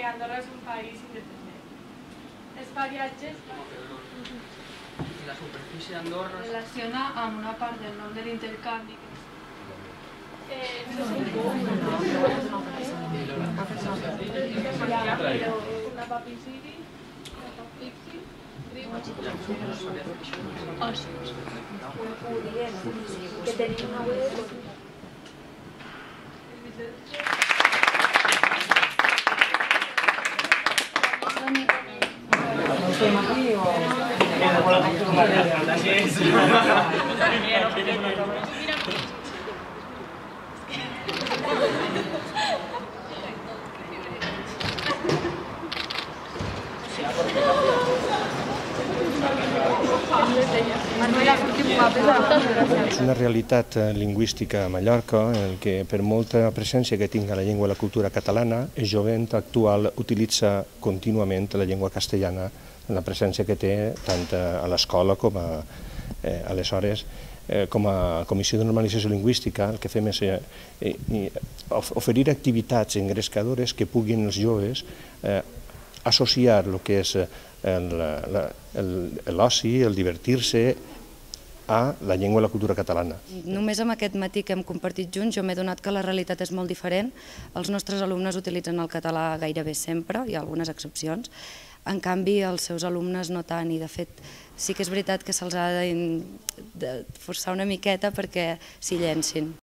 Andorra és un país independent. Els fa viatges... La superfície d'Andorra... Relaciona amb una part del nom de l'intercanvi. La papicidi, la papixi, que tenim una web. És una realitat lingüística a Mallorca en què per molta presència que tinga la llengua i la cultura catalana, el jovent actual utilitza contínuament la llengua castellana en la presència que té tant a l'escola com aleshores com a Comissió de Normalització Lingüística. El que fem és oferir activitats engrescadores que puguin els joves associar el que és l'oci, el divertir-se, a la llengua i la cultura catalana. Només amb aquest matí que hem compartit junts jo m'he adonat que la realitat és molt diferent. Els nostres alumnes utilitzen el català gairebé sempre, hi ha algunes excepcions. En canvi, els seus alumnes no tant, i de fet sí que és veritat que se'ls ha de forçar una miqueta perquè s'hi llencin.